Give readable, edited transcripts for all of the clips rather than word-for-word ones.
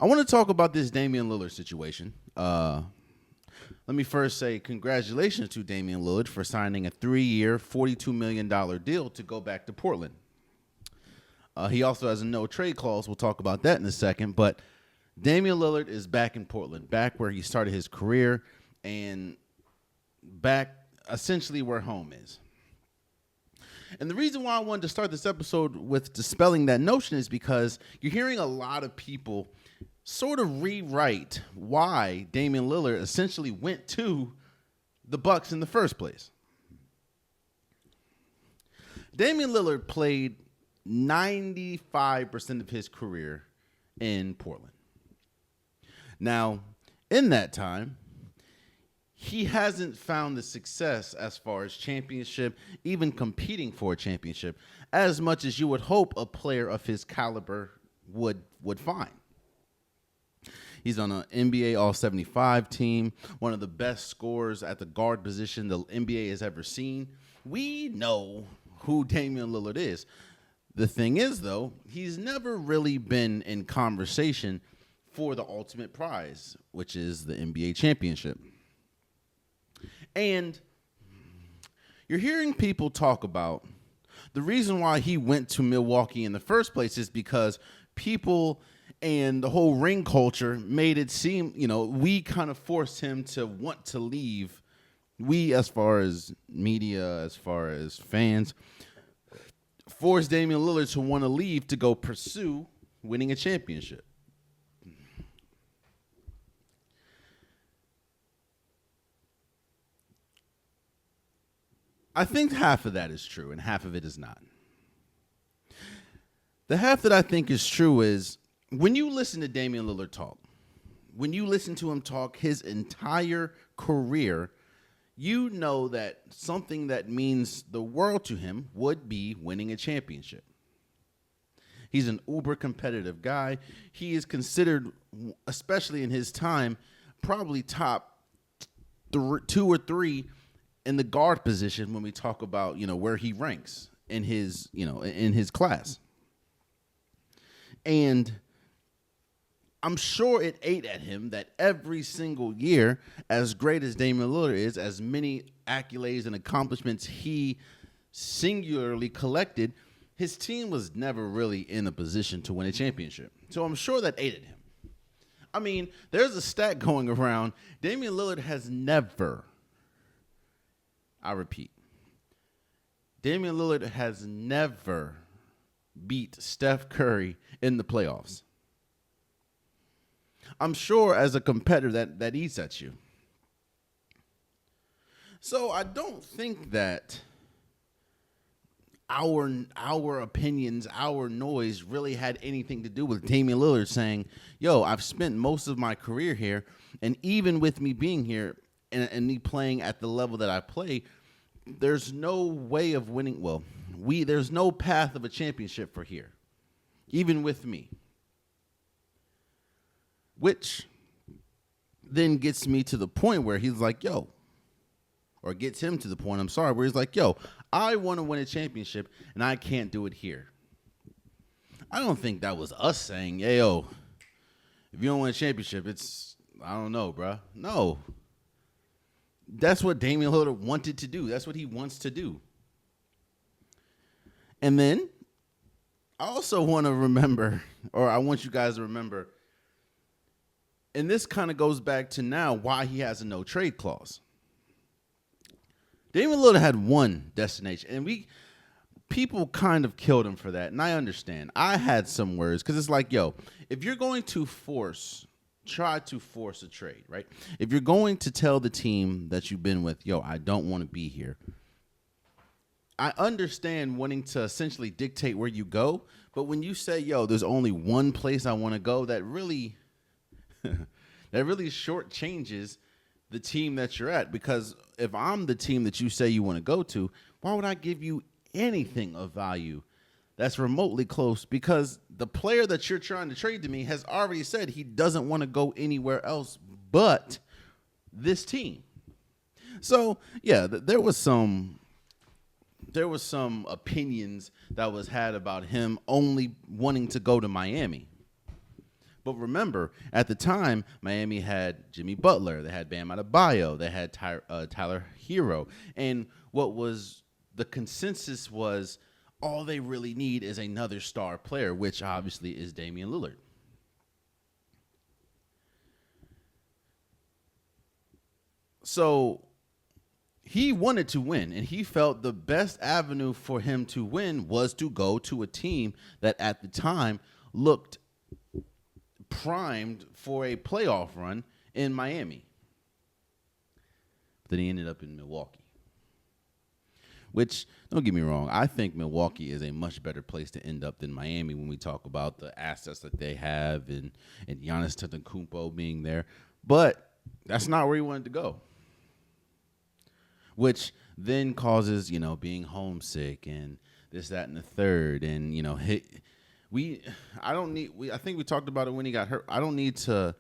I want to talk about this Damian Lillard situation. Let me first say congratulations to Damian Lillard for signing a 3-year, $42 million deal to go back to Portland. He also has a no-trade clause. We'll talk about that in a second. But Damian Lillard is back in Portland, back where he started his career and back essentially where home is. And the reason why I wanted to start this episode with dispelling that notion is because you're hearing a lot of people sort of rewrite why Damian Lillard essentially went to the Bucks in the first place. Damian Lillard played 95% of his career in Portland. Now, in that time, he hasn't found the success as far as championship, even competing for a championship, as much as you would hope a player of his caliber would find. He's on an NBA All-75 team, one of the best scorers at the guard position the NBA has ever seen. We know who Damian Lillard is. The thing is, though, he's never really been in conversation for the ultimate prize, which is the NBA championship. And you're hearing people talk about the reason why he went to Milwaukee in the first place is because people and the whole ring culture made it seem, we kind of forced him to want to leave. We, as far as media, as far as fans, forced Damian Lillard to want to leave to go pursue winning a championship. I think half of that is true and half of it is not. The half that I think is true is when you listen to Damian Lillard talk, when you listen to him talk his entire career, you know that something that means the world to him would be winning a championship. He's an uber competitive guy. He is considered, especially in his time, probably top 2 or 3 in the guard position when we talk about, where he ranks in his, in his class. And I'm sure it ate at him that every single year, as great as Damian Lillard is, as many accolades and accomplishments he singularly collected, his team was never really in a position to win a championship. So I'm sure that ate at him. I mean, there's a stat going around. Damian Lillard has never, I repeat, Damian Lillard has never beat Steph Curry in the playoffs. I'm sure as a competitor that eats at you. So I don't think that our opinions, our noise really had anything to do with Damian Lillard saying, yo, I've spent most of my career here, and even with me being here and me playing at the level that I play, there's no way of winning. Well, there's no path of a championship for here, even with me. Which then gets me to the point where he's like, yo, or gets him to the point, where he's like, yo, I want to win a championship, and I can't do it here. I don't think that was us saying, hey, yo, if you don't win a championship, I don't know, bro. No. That's what Damian Lillard wanted to do. That's what he wants to do. And then I also want to remember, or I want you guys to remember, and this kind of goes back to now why he has a no-trade clause. Damian Lillard had one destination, and people kind of killed him for that, and I understand. I had some words, because it's like, yo, if you're going to try to force a trade, right? If you're going to tell the team that you've been with, yo, I don't want to be here, I understand wanting to essentially dictate where you go, but when you say, yo, there's only one place I want to go, that really shortchanges the team that you're at. Because if I'm the team that you say you want to go to, why would I give you anything of value that's remotely close? Because the player that you're trying to trade to me has already said he doesn't want to go anywhere else but this team. So, yeah, there was some opinions that was had about him only wanting to go to Miami. But remember, at the time, Miami had Jimmy Butler, they had Bam Adebayo, they had Tyler Hero, and what was the consensus was all they really need is another star player, which obviously is Damian Lillard. So he wanted to win, and he felt the best avenue for him to win was to go to a team that at the time looked primed for a playoff run in Miami. But then he ended up in Milwaukee. Which, don't get me wrong, I think Milwaukee is a much better place to end up than Miami when we talk about the assets that they have and Giannis Antetokounmpo being there. But that's not where he wanted to go. Which then causes, being homesick and this, that, and the third. And, I think we talked about it when he got hurt. I don't need to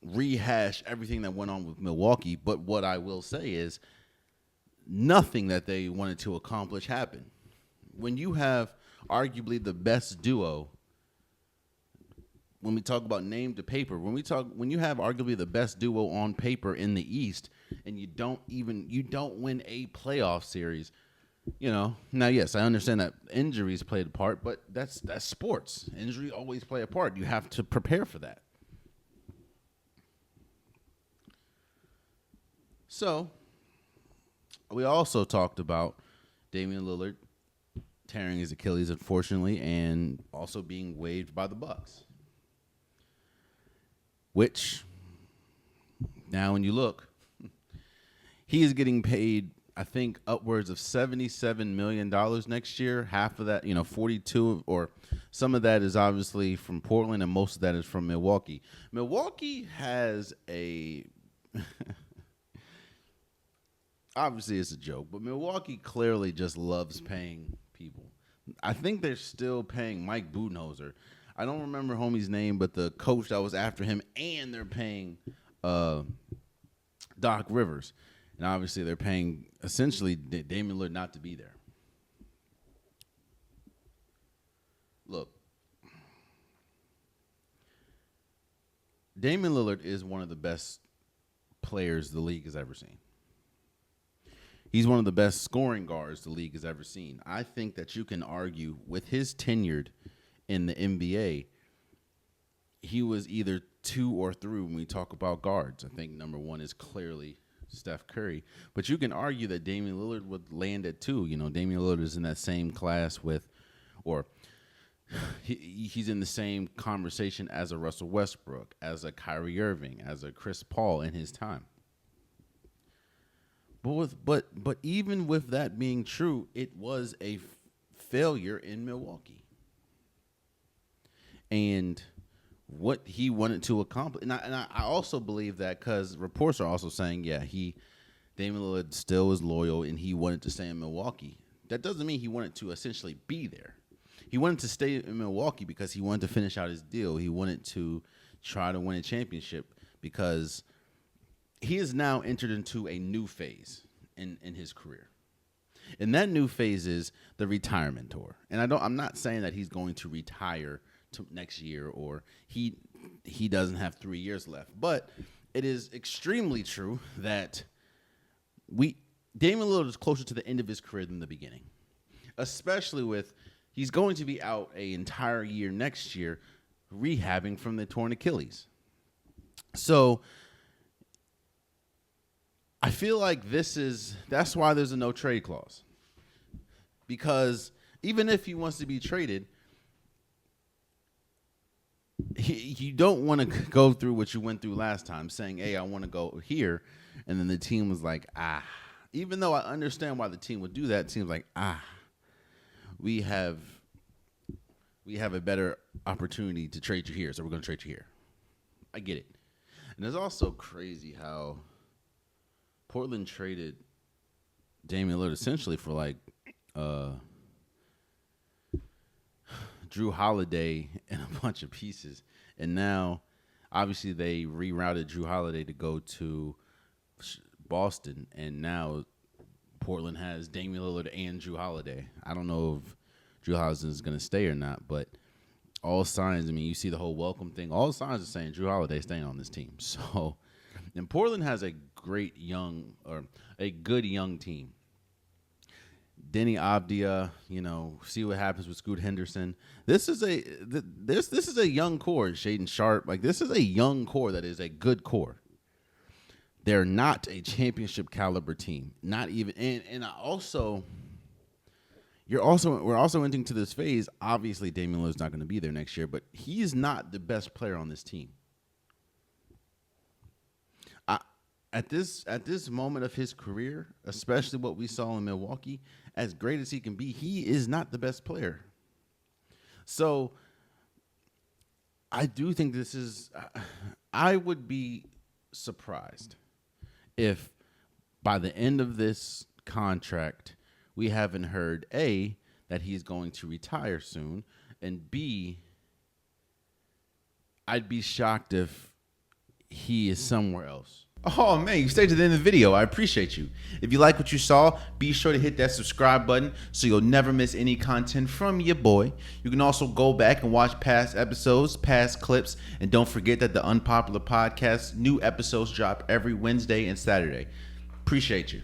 rehash everything that went on with Milwaukee, but what I will say is nothing that they wanted to accomplish happened. When you have arguably the best duo, when we talk about name to paper, when you have arguably the best duo on paper in the East, and you don't win a playoff series, now yes, I understand that injuries played a part, but that's sports. Injuries always play a part. You have to prepare for that. So, we also talked about Damian Lillard tearing his Achilles, unfortunately, and also being waived by the Bucks. Which, now when you look, he is getting paid, I think, upwards of $77 million next year. Half of that, 42, or some of that is obviously from Portland, and most of that is from Milwaukee. Milwaukee has a... Obviously, it's a joke, but Milwaukee clearly just loves paying people. I think they're still paying Mike Budenholzer. I don't remember homie's name, but the coach that was after him, and they're paying Doc Rivers. And obviously, they're paying essentially Damian Lillard not to be there. Look, Damian Lillard is one of the best players the league has ever seen. He's one of the best scoring guards the league has ever seen. I think that you can argue with his tenure in the NBA, he was either 2 or 3 when we talk about guards. I think number 1 is clearly Steph Curry. But you can argue that Damian Lillard would land at 2. Damian Lillard is in that same class with, or he's in the same conversation as a Russell Westbrook, as a Kyrie Irving, as a Chris Paul in his time. But even with that being true, it was a failure in Milwaukee. And what he wanted to accomplish, and I also believe that because reports are also saying, Damian Lillard still is loyal and he wanted to stay in Milwaukee. That doesn't mean he wanted to essentially be there. He wanted to stay in Milwaukee because he wanted to finish out his deal. He wanted to try to win a championship because he has now entered into a new phase in his career. And that new phase is the retirement tour. And I'm not saying that he's going to retire to next year or he doesn't have 3 years left. But it is extremely true that Damian Lillard is closer to the end of his career than the beginning. Especially with he's going to be out an entire year next year rehabbing from the torn Achilles. So I feel like that's why there's a no trade clause. Because even if he wants to be traded, you don't want to go through what you went through last time, saying, hey, I want to go here. And then the team was like, even though I understand why the team would do that, it seems like, we have a better opportunity to trade you here, so we're going to trade you here. I get it. And it's also crazy how Portland traded Damian Lillard essentially for like Drew Holiday and a bunch of pieces. And now, obviously, they rerouted Drew Holiday to go to Boston. And now Portland has Damian Lillard and Drew Holiday. I don't know if Drew Holiday is going to stay or not, but all signs. I mean, you see the whole welcome thing. All signs are saying Drew Holiday staying on this team. So, and Portland has a good young team. Denny Abdia, see what happens with Scoot Henderson. This is a young core. Shaden Sharp, this is a young core that is a good core. They're not a championship caliber team. Not even, and we're also entering to this phase. Obviously, Damian Lillard's not going to be there next year, but he's not the best player on this team. At this moment of his career, especially what we saw in Milwaukee, as great as he can be, he is not the best player. So I do think I would be surprised if by the end of this contract, we haven't heard A, that he's going to retire soon, and B, I'd be shocked if he is somewhere else. Oh, man, you stayed to the end of the video. I appreciate you. If you like what you saw, be sure to hit that subscribe button so you'll never miss any content from your boy. You can also go back and watch past episodes, past clips, and don't forget that the Unpopular Podcast, new episodes drop every Wednesday and Saturday. Appreciate you.